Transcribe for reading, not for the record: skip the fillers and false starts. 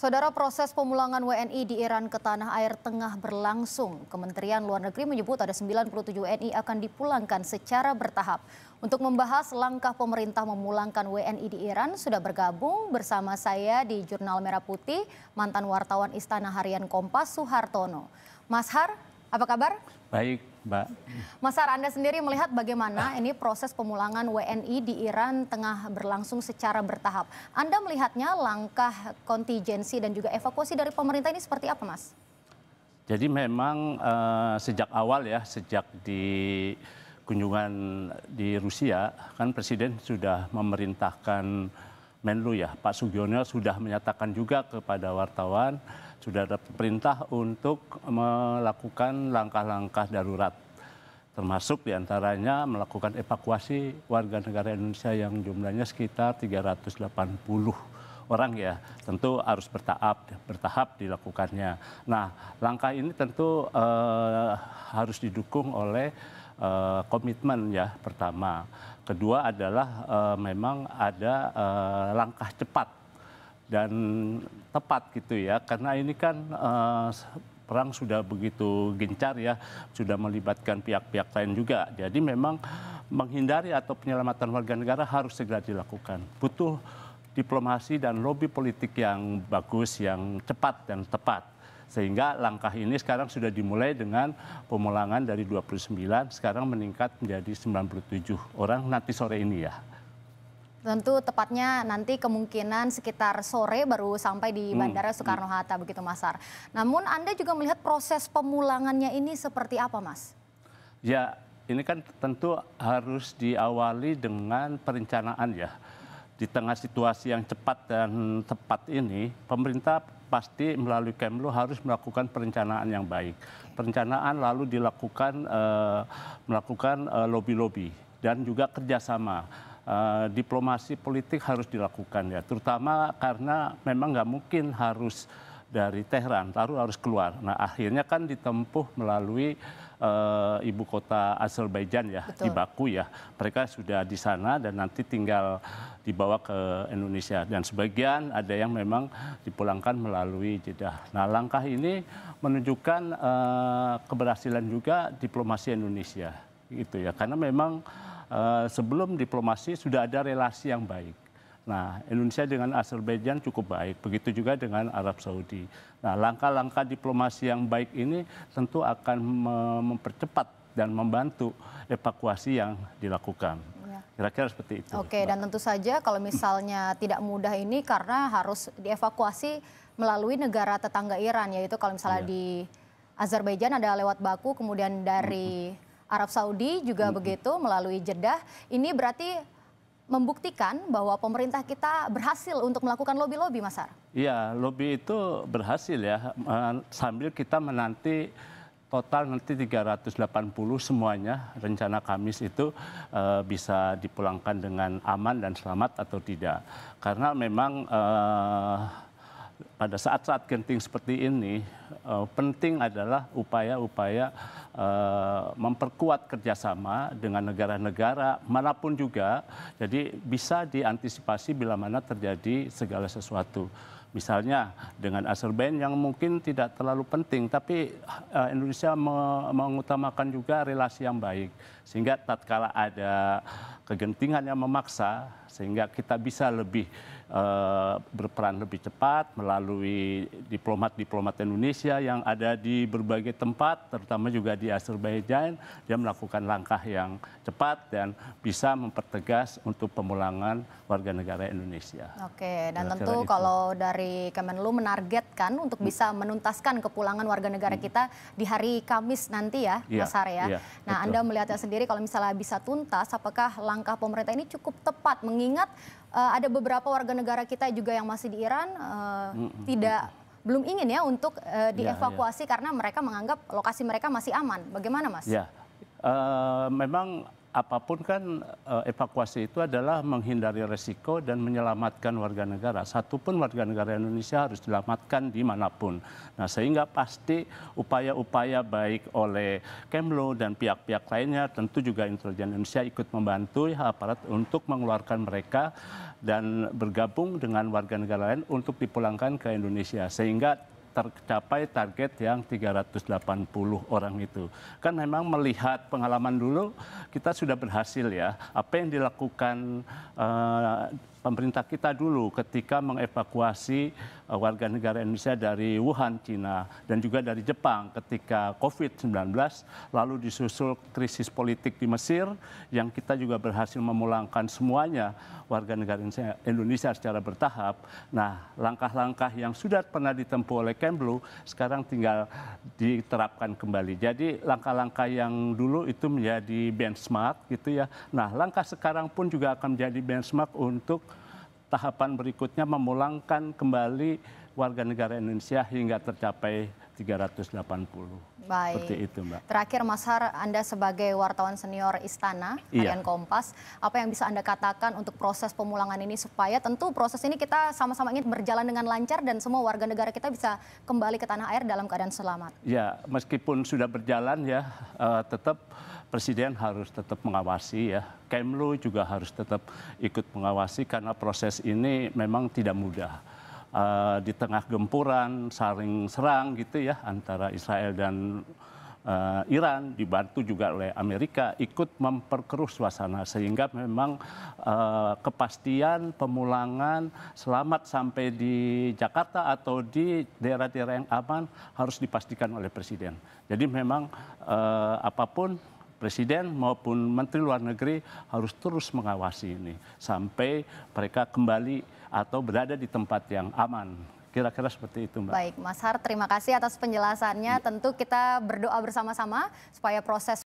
Saudara, proses pemulangan WNI di Iran ke tanah air tengah berlangsung. Kementerian Luar Negeri menyebut ada 97 WNI akan dipulangkan secara bertahap. Untuk membahas langkah pemerintah memulangkan WNI di Iran, sudah bergabung bersama saya di Jurnal Merah Putih, mantan wartawan Istana Harian Kompas, Suhartono. Mas Har, apa kabar? Baik, Mbak. Mas Har, Anda sendiri melihat bagaimana ini proses pemulangan WNI di Iran tengah berlangsung secara bertahap. Anda melihatnya langkah kontingensi dan juga evakuasi dari pemerintah ini seperti apa, Mas? Jadi memang sejak awal ya, sejak di kunjungan di Rusia, kan Presiden sudah memerintahkan Menlu ya, Pak Sugiono sudah menyatakan juga kepada wartawan, sudah ada perintah untuk melakukan langkah-langkah darurat. Termasuk diantaranya melakukan evakuasi warga negara Indonesia yang jumlahnya sekitar 380 orang ya. Tentu harus bertahap dilakukannya. Nah, langkah ini tentu harus didukung oleh komitmen ya pertama. Kedua adalah memang ada langkah cepat dan tepat gitu ya, karena ini kan perang sudah begitu gencar ya, sudah melibatkan pihak-pihak lain juga. Jadi memang menghindari atau penyelamatan warga negara harus segera dilakukan. Butuh diplomasi dan lobi politik yang bagus, yang cepat dan tepat. Sehingga langkah ini sekarang sudah dimulai dengan pemulangan dari 29, sekarang meningkat menjadi 97 orang nanti sore ini ya. Tentu tepatnya nanti kemungkinan sekitar sore baru sampai di Bandara Soekarno-Hatta begitu, Mas Har. Namun Anda juga melihat proses pemulangannya ini seperti apa, Mas? Ya, ini kan tentu harus diawali dengan perencanaan ya. Di tengah situasi yang cepat dan tepat ini, pemerintah pasti melalui Kemlu harus melakukan perencanaan yang baik. Perencanaan lalu dilakukan melakukan lobby-lobby dan juga kerjasama. Diplomasi politik harus dilakukan ya, terutama karena memang nggak mungkin harus dari Teheran, lalu harus keluar. Nah, akhirnya kan ditempuh melalui ibu kota Azerbaijan ya. Betul. Di Baku ya. Mereka sudah di sana dan nanti tinggal dibawa ke Indonesia. Dan sebagian ada yang memang dipulangkan melalui Jeddah. Nah, langkah ini menunjukkan keberhasilan juga diplomasi Indonesia gitu ya. Karena memang sebelum diplomasi sudah ada relasi yang baik. Nah, Indonesia dengan Azerbaijan cukup baik, begitu juga dengan Arab Saudi. Nah, langkah-langkah diplomasi yang baik ini tentu akan mempercepat dan membantu evakuasi yang dilakukan. Kira-kira seperti itu. Oke, dan tentu saja kalau misalnya tidak mudah ini karena harus dievakuasi melalui negara tetangga Iran, yaitu kalau misalnya di Azerbaijan ada lewat Baku, kemudian dari Arab Saudi juga begitu melalui Jeddah. Ini berarti membuktikan bahwa pemerintah kita berhasil untuk melakukan lobby-lobby, Mas Har. Iya, lobby itu berhasil ya. Sambil kita menanti total nanti 380 semuanya, rencana Kamis itu bisa dipulangkan dengan aman dan selamat atau tidak. Karena memang pada saat-saat genting seperti ini, penting adalah upaya-upaya memperkuat kerjasama dengan negara-negara manapun juga. Jadi bisa diantisipasi bila mana terjadi segala sesuatu. Misalnya dengan Azerbaijan yang mungkin tidak terlalu penting, tapi Indonesia mengutamakan juga relasi yang baik. Sehingga tatkala ada kegentingan yang memaksa, sehingga kita bisa lebih berperan lebih cepat melalui diplomat-diplomat Indonesia yang ada di berbagai tempat, terutama juga di Azerbaijan. Dia melakukan langkah yang cepat dan bisa mempertegas untuk pemulangan warga negara Indonesia. Oke, dan tentu kalau dari Kemenlu menargetkan untuk bisa menuntaskan kepulangan warga negara kita di hari Kamis nanti ya, Mas Har ya. Nah, betul. Anda melihatnya sendiri kalau misalnya bisa tuntas, apakah langkah pemerintah ini cukup tepat mengingat ada beberapa warga negara kita juga yang masih di Iran belum ingin ya untuk dievakuasi karena mereka menganggap lokasi mereka masih aman. Bagaimana, Mas? Ya, memang apapun kan evakuasi itu adalah menghindari resiko dan menyelamatkan warga negara. Satupun warga negara Indonesia harus diselamatkan dimanapun. Nah, sehingga pasti upaya-upaya baik oleh Kemlu dan pihak-pihak lainnya, tentu juga intelijen Indonesia ikut membantu aparat untuk mengeluarkan mereka dan bergabung dengan warga negara lain untuk dipulangkan ke Indonesia. Sehingga tercapai target yang 380 orang itu. Kan memang melihat pengalaman dulu kita sudah berhasil ya. Apa yang dilakukan pemerintah kita dulu ketika mengevakuasi warga negara Indonesia dari Wuhan, Cina, dan juga dari Jepang ketika COVID-19, lalu disusul krisis politik di Mesir, yang kita juga berhasil memulangkan semuanya warga negara Indonesia secara bertahap. Nah, langkah-langkah yang sudah pernah ditempuh oleh Kemlu, sekarang tinggal diterapkan kembali. Jadi langkah-langkah yang dulu itu menjadi benchmark gitu ya. Nah, langkah sekarang pun juga akan menjadi benchmark untuk tahapan berikutnya memulangkan kembali warga negara Indonesia hingga tercapai 380. Baik. Seperti itu, Mbak. Terakhir, Mas Har, Anda sebagai wartawan senior Istana, Harian Kompas, apa yang bisa Anda katakan untuk proses pemulangan ini supaya tentu proses ini kita sama-sama ingin berjalan dengan lancar dan semua warga negara kita bisa kembali ke tanah air dalam keadaan selamat? Ya, meskipun sudah berjalan ya, tetap Presiden harus tetap mengawasi ya. Kemlu juga harus tetap ikut mengawasi karena proses ini memang tidak mudah. Di tengah gempuran, saling serang gitu ya antara Israel dan Iran, dibantu juga oleh Amerika, ikut memperkeruh suasana sehingga memang kepastian pemulangan selamat sampai di Jakarta atau di daerah-daerah yang aman harus dipastikan oleh Presiden. Jadi memang apapun Presiden maupun Menteri Luar Negeri harus terus mengawasi ini sampai mereka kembali atau berada di tempat yang aman. Kira-kira seperti itu, Mbak. Baik, Mas Har, terima kasih atas penjelasannya. Tentu kita berdoa bersama-sama supaya proses